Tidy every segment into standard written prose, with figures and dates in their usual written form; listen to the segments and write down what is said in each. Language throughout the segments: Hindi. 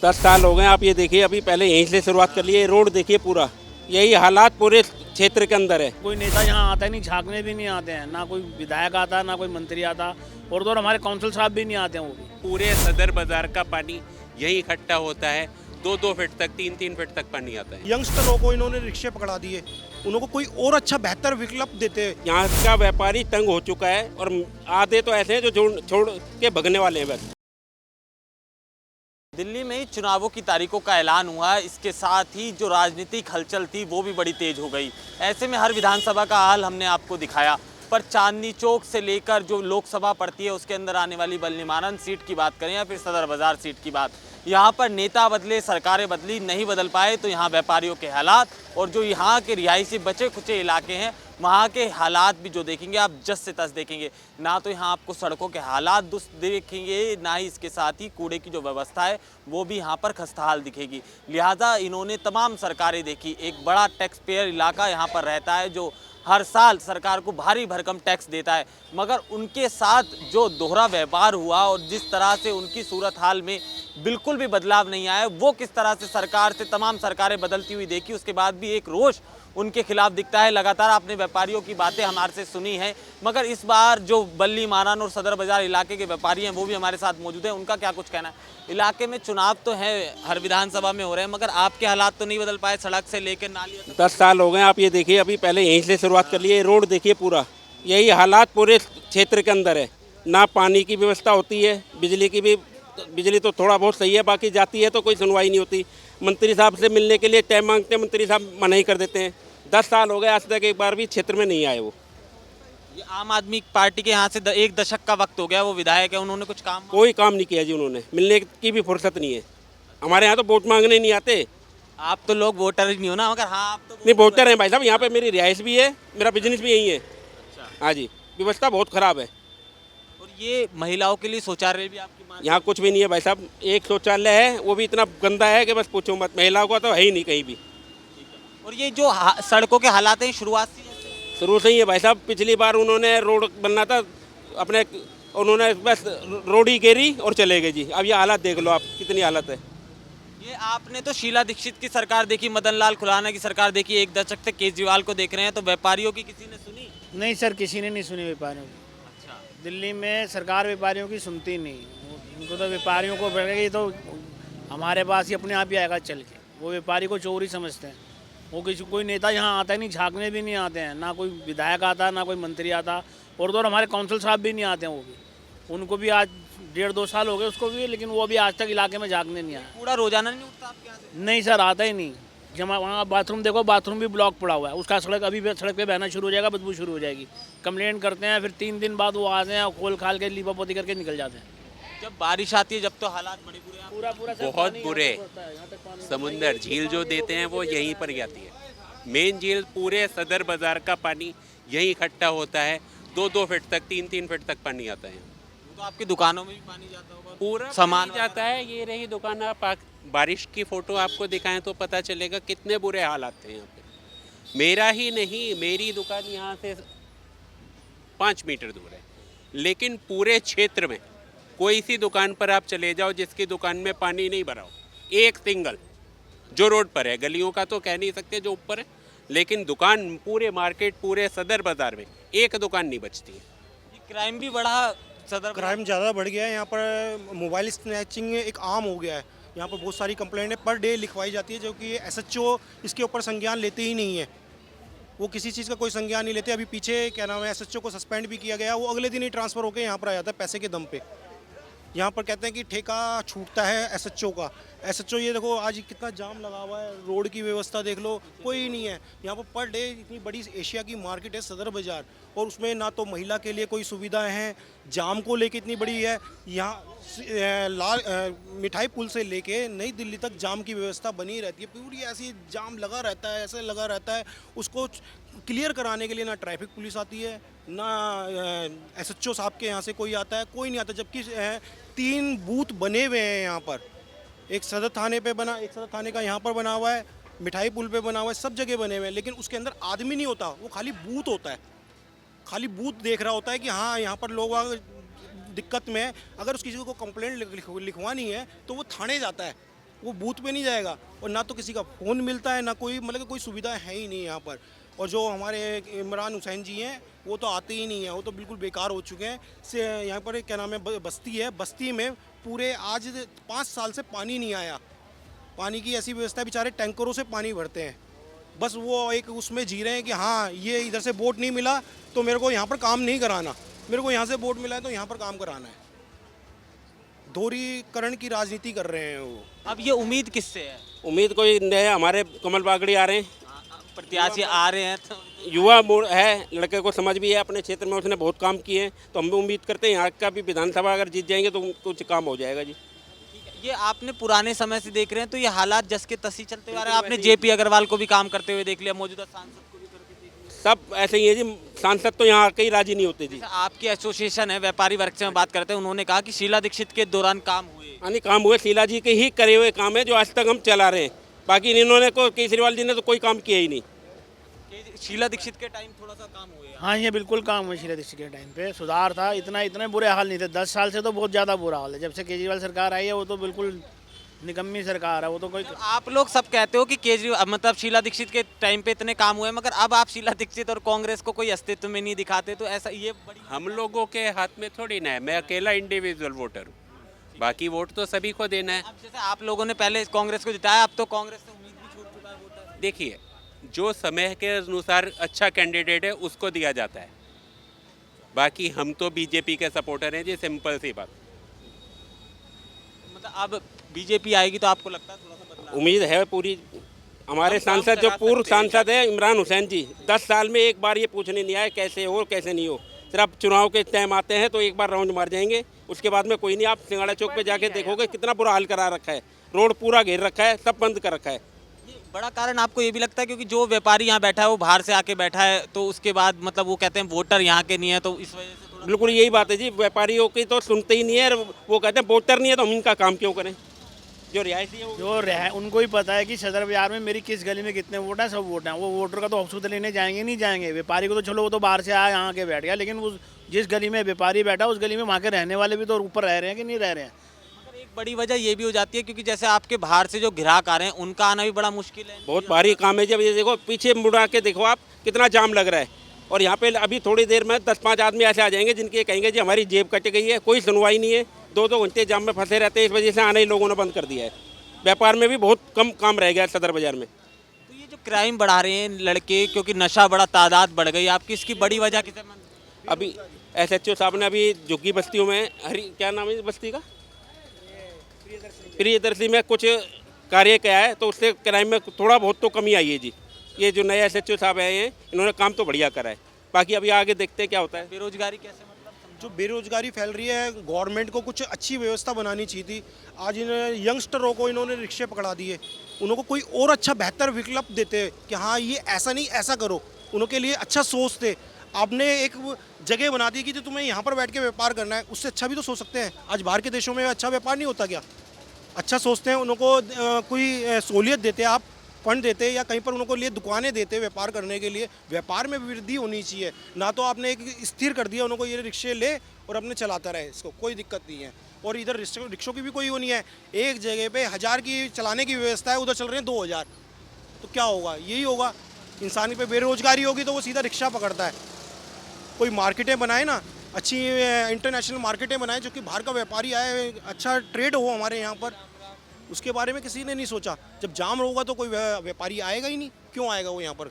10 साल हो गए। आप ये देखिए, अभी पहले यहीं से शुरुआत कर लिए। रोड देखिए, पूरा यही हालात पूरे क्षेत्र के अंदर है। कोई नेता यहाँ आता ही नहीं, झांकने भी नहीं आते हैं, ना कोई विधायक आता, ना कोई मंत्री आता, और तो हमारे काउंसिल साहब भी नहीं आते हैं वो भी। पूरे सदर बाजार का पानी यही इकट्ठा होता है। 2-2 फीट तक, 3-3 फीट तक पानी आता है। यंगस्टरों को इन्होंने रिक्शे पकड़ा दिए, उनको कोई और अच्छा बेहतर विकल्प देते। यहाँ का व्यापारी तंग हो चुका है और आधे तो ऐसे हैं जो छोड़ के भगने वाले हैं बस। दिल्ली में ही चुनावों की तारीखों का ऐलान हुआ है। इसके साथ ही जो राजनीतिक हलचल थी वो भी बड़ी तेज हो गई। ऐसे में हर विधानसभा का हाल हमने आपको दिखाया, पर चांदनी चौक से लेकर जो लोकसभा पड़ती है उसके अंदर आने वाली बल्लीमारन सीट की बात करें या फिर सदर बाजार सीट की बात, यहाँ पर नेता बदले, सरकारें बदली, नहीं बदल पाए तो यहाँ व्यापारियों के हालात और जो यहाँ के रिहायशी बचे खुचे इलाके हैं वहाँ के हालात भी जो देखेंगे आप जस से तस देखेंगे। ना तो यहाँ आपको सड़कों के हालात दुरुस्त देखेंगे, ना ही इसके साथ ही कूड़े की जो व्यवस्था है वो भी यहाँ पर खस्ताहाल दिखेगी। लिहाजा इन्होंने तमाम सरकारें देखी। एक बड़ा टैक्स पेयर इलाका यहाँ पर रहता है जो हर साल सरकार को भारी भरकम टैक्स देता है, मगर उनके साथ जो दोहरा व्यवहार हुआ और जिस तरह से उनकी सूरत हाल में बिल्कुल भी बदलाव नहीं आया, वो किस तरह से सरकार से तमाम सरकारें बदलती हुई देखी, उसके बाद भी एक रोष उनके खिलाफ दिखता है। लगातार आपने व्यापारियों की बातें हमारे से सुनी हैं, मगर इस बार जो बल्लीमारन और सदर बाजार इलाके के व्यापारी हैं वो भी हमारे साथ मौजूद हैं। उनका क्या कुछ कहना है? इलाके में चुनाव तो है, हर विधानसभा में हो रहे हैं, मगर आपके हालात तो नहीं बदल पाए, सड़क से लेकर नाली तक। 10 साल हो गए। आप ये देखिए, अभी पहले यहीं से शुरुआत कर लिए। रोड देखिए, पूरा यही हालात पूरे क्षेत्र के अंदर है। ना पानी की व्यवस्था होती है, बिजली की भी, बिजली तो थोड़ा बहुत सही है, बाकी जाती है तो कोई सुनवाई नहीं होती। मंत्री साहब से मिलने के लिए टाइम मांगते हैं, मंत्री साहब मना ही कर देते हैं। 10 साल हो गए, आज तक एक बार भी क्षेत्र में नहीं आए वो। ये आम आदमी पार्टी के यहाँ से एक दशक का वक्त हो गया, वो विधायक है, उन्होंने कुछ काम कोई काम नहीं किया जी उन्होंने, मिलने की भी फुर्सत नहीं है। हमारे यहाँ तो वोट मांगने नहीं आते। आप तो लोग वोटर ही नहीं हो ना, मगर हाँ आप तो नहीं, वोटर हैं भाई साहब। यहाँ पे मेरी रिहाइश भी है, मेरा बिजनेस भी यही है। हाँ जी, व्यवस्था बहुत ख़राब है। और ये महिलाओं के लिए शौचालय भी आपकी मान यहाँ कुछ भी नहीं है भाई साहब। एक शौचालय है, वो भी इतना गंदा है कि बस पूछो मत। महिलाओं का तो है ही नहीं कहीं भी। और ये जो सड़कों के हालात हैं शुरुआत से ही शुरू से ही है भाई साहब। पिछली बार उन्होंने रोड बनना था अपने, उन्होंने बस रोड ही घेरी और चले गए जी। अब ये हालत देख लो आप, कितनी हालत है। ये आपने तो शीला दीक्षित की सरकार देखी, मदन लाल खुराना की सरकार देखी, एक दशक से केजरीवाल को देख रहे हैं, तो व्यापारियों की किसी ने सुनी? नहीं सर, किसी ने नहीं सुनी व्यापारियों की। अच्छा, दिल्ली में सरकार व्यापारियों की सुनती नहीं। उनको तो व्यापारियों को ये तो हमारे पास ही अपने आप ही आएगा चल के। वो व्यापारी को चोरी समझते हैं। वो कोई नेता यहाँ आता ही नहीं, झांकने भी नहीं आते हैं, ना कोई विधायक आता, ना कोई मंत्री आता, और तो हमारे काउंसिल साहब भी नहीं आते हैं वो भी। उनको भी आज 1.5-2 साल हो गए उसको भी, लेकिन वो भी आज तक इलाके में झांकने नहीं आया। कूड़ा रोजाना नहीं उठता आपके यहाँ से? नहीं सर, आता ही नहीं। जब वहाँ बाथरूम देखो, बाथरूम भी ब्लॉक पड़ा हुआ है, उसका सड़क अभी सड़क पे बहना शुरू हो जाएगा, बदबू शुरू हो जाएगी। कंप्लेंट करते हैं, फिर 3 दिन बाद वो आते हैं, खोल खाल के लीपापोती करके निकल जाते हैं। जब बारिश आती है जब तो हालात बड़े बुरे हैं। पूरा बहुत बुरे। समुंदर झील जो देते हैं वो यहीं पर जाती है। मेन झील, पूरे सदर बाजार का पानी यहीं इकट्ठा होता है। 2-2 फीट तक, 3-3 फीट तक पानी आता है। तो आपकी दुकानों में भी पानी जाता होगा? पूरा सामान पानी जाता है। ये रही दुकान। आप बारिश की फोटो आपको दिखाएं तो पता चलेगा कितने बुरे हालात थे यहाँ पे। मेरा ही नहीं, मेरी दुकान यहाँ से 5 मीटर दूर है, लेकिन पूरे क्षेत्र में कोई सी दुकान पर आप चले जाओ जिसकी दुकान में पानी नहीं भरा हो। एक सिंगल जो रोड पर है, गलियों का तो कह नहीं सकते जो ऊपर है, लेकिन दुकान पूरे मार्केट, पूरे सदर बाजार में एक दुकान नहीं बचती है। ये क्राइम भी बढ़ा, सदर क्राइम ज़्यादा बढ़ गया है यहाँ पर। मोबाइल स्नैचिंग एक आम हो गया है। यहाँ पर बहुत सारी कंप्लेंटें पर डे लिखवाई जाती है, जो कि एसएचओ इसके ऊपर संज्ञान लेते ही नहीं है। वो किसी चीज़ का कोई संज्ञान नहीं लेते। अभी पीछे क्या नाम है, एसएचओ को सस्पेंड भी किया गया। वो अगले दिन ही ट्रांसफ़र होकर यहाँ पर आ जाता है पैसे के दम पे। यहाँ पर कहते हैं कि ठेका छूटता है एसएचओ का। एसएचओ ये देखो आज कितना जाम लगा हुआ है, रोड की व्यवस्था देख लो, कोई नहीं है यहाँ पर डे। इतनी बड़ी एशिया की मार्केट है सदर बाज़ार, और उसमें ना तो महिला के लिए कोई सुविधाएं हैं, जाम को लेके इतनी बड़ी है। यहाँ मिठाई पुल से लेके नई दिल्ली तक जाम की व्यवस्था बनी रहती है। पूरी ऐसी जाम लगा रहता है, ऐसे लगा रहता है। उसको क्लियर कराने के लिए ना ट्रैफिक पुलिस आती है, ना एसएचओ साहब के यहाँ से कोई आता है, कोई नहीं आता। जबकि 3 बूथ बने हुए हैं यहाँ पर। एक सदर थाने पे बना, एक सदर थाने का यहाँ पर बना हुआ है, मिठाई पुल पे बना हुआ है, सब जगह बने हुए हैं, लेकिन उसके अंदर आदमी नहीं होता। वो खाली बूथ होता है, खाली बूथ देख रहा होता है कि हाँ यहाँ पर लोग दिक्कत में है। अगर उस किसी को कंप्लेंट लिखवानी है तो वो थाने जाता है। वो बूथ पे नहीं जाएगा, और ना तो किसी का फ़ोन मिलता है, ना कोई मतलब कि कोई सुविधा है ही नहीं यहाँ पर। और जो हमारे इमरान हुसैन जी हैं वो तो आते ही नहीं हैं, वो तो बिल्कुल बेकार हो चुके हैं। से यहाँ पर क्या नाम है, बस्ती है, बस्ती में पूरे आज 5 साल से पानी नहीं आया। पानी की ऐसी व्यवस्था है, बेचारे टैंकरों से पानी भरते हैं, बस वो एक उसमें जी रहे हैं कि हाँ ये इधर से वोट नहीं मिला तो मेरे को यहाँ पर काम नहीं कराना, मेरे को यहाँ से वोट मिला है तो यहाँ पर काम कराना है। दोहरीकरण की राजनीति कर रहे हैं वो। अब ये उम्मीद किससे है? उम्मीद कोई नए हमारे कमल बागड़ी आ रहे हैं, प्रत्याशी आ रहे हैं तो युवा मोड़ है, लड़के को समझ भी है, अपने क्षेत्र में उसने बहुत काम किए हैं, तो हम भी उम्मीद करते हैं यहाँ का भी विधानसभा अगर जीत जाएंगे तो कुछ काम हो जाएगा जी। ये आपने पुराने समय से देख रहे हैं तो ये हालात जस के तसी चलते आ रहे हैं। आपने जेपी अग्रवाल को भी काम करते हुए देख लिया, मौजूदा सांसद को भी करके देख लिया। सब ऐसे ही है जी, सांसद तो यहाँ आके ही राजी नहीं होते जी। जैसे आपकी एसोसिएशन है, व्यापारी वर्ग से हम बात करते हैं, उन्होंने कहा कि शीला दीक्षित के दौरान काम हुए। यानी काम हुए शीला जी के ही करे हुए काम है जो आज तक हम चला रहे हैं, बाकी इन्होंने को केजरीवाल जी ने तो कोई काम किया ही नहीं। शीला दीक्षित के टाइम थोड़ा सा काम हुए। हाँ, ये बिल्कुल काम हुआ शीला दीक्षित के टाइम पे, सुधार था, इतने बुरे हाल नहीं थे। 10 साल से तो बहुत ज़्यादा बुरा हाल है। जब से केजरीवाल सरकार आई है वो तो बिल्कुल निकम्मी सरकार है, वो तो कोई। आप लोग सब कहते हो कि केजरीवाल मतलब शीला दीक्षित के टाइम पे इतने काम हुए, मगर अब आप शीला दीक्षित और कांग्रेस को कोई अस्तित्व में नहीं दिखाते, तो ऐसा ये बड़ी हम लोगों के हाथ में थोड़ी ना है, मैं अकेला इंडिविजुअल वोटर हूँ, बाकी वोट तो सभी को देना है। अब जैसे आप लोगों ने पहले कांग्रेस को जिताया, अब तो कांग्रेस से उम्मीद भी छूट चुका है वोटर। देखिए, जो समय के अनुसार अच्छा कैंडिडेट है उसको दिया जाता है, बाकी हम तो बीजेपी के सपोर्टर हैं जी, सिंपल सी बात। मतलब अब बीजेपी आएगी तो आपको लगता है थोड़ा सा बदलाव? उम्मीद है पूरी। हमारे हम काम सांसद जो करा पूर्व सकते हैं सांसद है इमरान हुसैन जी, 10 साल में एक बार ये पूछने नहीं आए कैसे हो कैसे नहीं हो। सिर्फ चुनाव के टाइम आते हैं तो एक बार राउंड मार जाएंगे, उसके बाद में कोई नहीं। आप सिंगाड़ा चौक पे जाके देखोगे कितना बुरा हाल करा रखा है, रोड पूरा घेर रखा है, सब बंद कर रखा है। ये बड़ा कारण आपको ये भी लगता है क्योंकि जो व्यापारी यहाँ बैठा है वो बाहर से आके बैठा है, तो उसके बाद मतलब वो कहते हैं वोटर यहाँ के नहीं है, तो इस वजह से थोड़ा बिल्कुल यही बात है जी, व्यापारियों की तो सुनते ही नहीं है, वो कहते हैं वोटर नहीं है तो हम इनका काम क्यों करें। जो रिहायशी है वो जो रह उनको ही पता है कि सदर बाजार में मेरी किस गली में कितने वोट हैं, सब वोट हैं। वो वोटर का तो अफसूद लेने जाएंगे नहीं जाएंगे। व्यापारी को तो चलो वो तो बाहर से आया यहाँ के बैठ गया, लेकिन वो जिस गली में व्यापारी बैठा उस गली में वहाँ के रहने वाले भी तो ऊपर रह रहे हैं कि नहीं रह रहे हैं। मगर एक बड़ी वजह ये भी हो जाती है क्योंकि जैसे आपके बाहर से जो ग्राहक आ रहे हैं उनका आना भी बड़ा मुश्किल है। बहुत भारी काम है। जब ये देखो पीछे मुड़ा के देखो आप, कितना जाम लग रहा है, और यहाँ पे अभी थोड़ी देर में 10-5 आदमी ऐसे आ जाएंगे जिनके कहेंगे जी हमारी जेब कट गई है, कोई सुनवाई नहीं है, 2-2 घंटे जाम में फंसे रहते हैं। इस वजह से आने ही लोगों ने बंद कर दिया है। व्यापार में भी बहुत कम काम रह गया है सदर बाजार में। तो ये जो क्राइम बढ़ा रहे हैं लड़के, क्योंकि नशा बड़ा तादाद बढ़ गई, आपकी इसकी बड़ी वजह किसे मानते हैं? अभी SHO साहब ने अभी झुग्गी बस्तियों में क्या नाम है इस बस्ती का, प्रियदर्शी में कुछ कार्य किया है, तो उससे क्राइम में थोड़ा बहुत तो कमी आई है जी। ये जो नए SHO साहब आए हैं इन्होंने काम तो बढ़िया करा है, बाकी अभी आगे देखते हैं क्या होता है। बेरोजगारी कैसे मतलब जो बेरोजगारी फैल रही है, गवर्नमेंट को कुछ अच्छी व्यवस्था बनानी चाहिए थी। आज इन यंगस्टरों को इन्होंने रिक्शे पकड़ा दिए, उनको कोई और अच्छा बेहतर विकल्प देते कि हाँ ये ऐसा नहीं ऐसा करो, उनके लिए अच्छा सोचते। आपने एक जगह बना दी कि जो तुम्हें यहाँ पर बैठ के व्यापार करना है, उससे अच्छा भी तो सोच सकते हैं। आज बाहर के देशों में अच्छा व्यापार नहीं होता क्या? अच्छा सोचते हैं, उनको कोई सहूलियत देते, आप फंड देते या कहीं पर उनको लिए दुकानें देते व्यापार करने के लिए। व्यापार में वृद्धि होनी चाहिए, ना तो आपने एक स्थिर कर दिया उनको, ये रिक्शे ले और अपने चलाता रहे, इसको कोई दिक्कत नहीं है। और इधर रिक्शों की भी कोई वो नहीं है, एक जगह पे 1000 की चलाने की व्यवस्था है, उधर चल रहे हैं 2000, तो क्या होगा? यही होगा। इंसान पे बेरोजगारी होगी तो वो सीधा रिक्शा पकड़ता है। कोई मार्केटें बनाए ना, अच्छी इंटरनेशनल मार्केटें बनाए, जो कि बाहर का व्यापारी आए, अच्छा ट्रेड हो हमारे यहाँ पर, उसके बारे में किसी ने नहीं सोचा। जब जाम होगा तो कोई व्यापारी आएगा ही नहीं, क्यों आएगा वो यहाँ पर?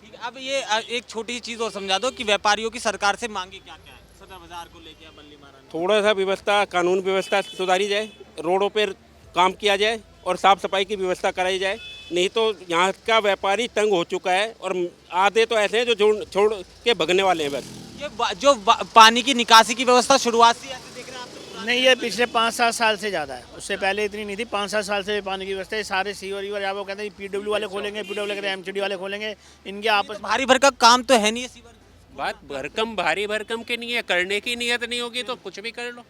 ठीक है, अब ये एक छोटी सी चीज़ और समझा दो कि व्यापारियों की सरकार से मांगे क्या क्या है सदर बाजार को लेके, बल्ली महाराज? थोड़ा सा व्यवस्था, कानून व्यवस्था सुधारी जाए, रोडों पर काम किया जाए और साफ़ सफाई की व्यवस्था कराई जाए। नहीं तो यहाँ का व्यापारी तंग हो चुका है, और आधे तो ऐसे हैं जो छोड़ के भगने वाले हैं बस। ये जो पानी की निकासी की व्यवस्था शुरुआत से ऐसे देख रहे हैं आप तो? नहीं, ये पिछले 5-7 साल से ज़्यादा है, उससे पहले इतनी नहीं थी। 5-7 साल से पानी की व्यवस्था है। सारे सीवर ईवर वो कहते हैं PW वाले खोलेंगे, PW कहते हैं MCD वाले खोलेंगे, इनके आपस भारी भरकम काम तो है नहीं है सीवर। बात भरकम भारी भरकम की नहीं है, करने की नीयत नहीं होगी तो कुछ भी कर लो।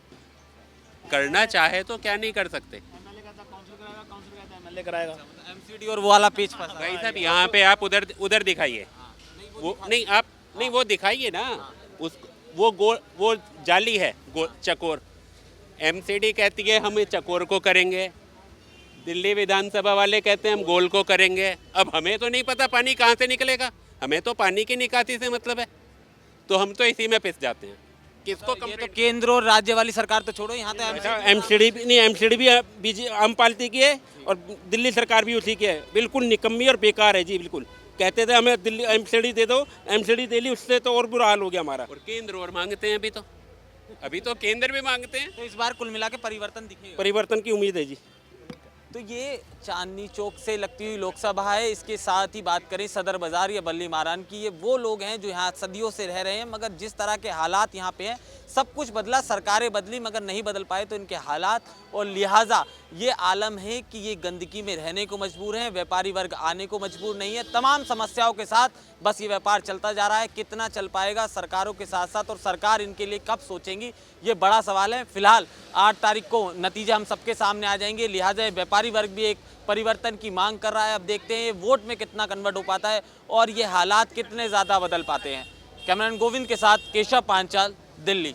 करना चाहे तो क्या नहीं कर सकते। MLA कराएगा। MCD और वो वाला पेज फंसा है। भाई साहब यहाँ पे आप उधर दिखाइए, वो नहीं, आप नहीं वो दिखाइए ना, उस वो जाली है चकोर। MCD कहती है हम चकोर को करेंगे, दिल्ली विधानसभा वाले कहते हैं हम गोल को करेंगे। अब हमें तो नहीं पता पानी कहाँ से निकलेगा, हमें तो पानी की निकासी से मतलब है, तो हम तो इसी में पिस जाते हैं। किसको ये तो केंद्र और राज्य वाली सरकार तो छोड़ो, यहाँ तो एमसीडी भी नहीं, एमसीडी भी आम पार्टी की है और दिल्ली सरकार भी उसी की है। बिल्कुल निकम्मी और बेकार है जी, बिल्कुल। कहते थे हमें दिल्ली एमसीडी दे दो, एमसीडी दे ली, उससे तो और बुरा हाल हो गया हमारा। और केंद्र और मांगते हैं अभी तो केंद्र भी मांगते हैं। तो इस बार कुल मिला के परिवर्तन दिखेगा। परिवर्तन की उम्मीद है जी। तो ये चांदनी चौक से लगती हुई लोकसभा है। इसके साथ ही बात करें सदर बाजार या बल्ली मारान की, ये वो लोग हैं जो यहाँ सदियों से रह रहे हैं, मगर जिस तरह के हालात यहाँ पे हैं, सब कुछ बदला, सरकारें बदली मगर नहीं बदल पाए तो इनके हालात, और लिहाजा ये आलम है कि ये गंदगी में रहने को मजबूर हैं, व्यापारी वर्ग आने को मजबूर नहीं है। तमाम समस्याओं के साथ बस ये व्यापार चलता जा रहा है। कितना चल पाएगा सरकारों के साथ साथ, और सरकार इनके लिए कब सोचेंगी, ये बड़ा सवाल है। फिलहाल 8 तारीख को नतीजे हम सबके सामने आ जाएंगे, लिहाजा व्यापारी वर्ग भी एक परिवर्तन की मांग कर रहा है। अब देखते हैं ये वोट में कितना कन्वर्ट हो पाता है और ये हालात कितने ज़्यादा बदल पाते हैं। कैमरामैन गोविंद के साथ केशव पांचाल, दिल्ली।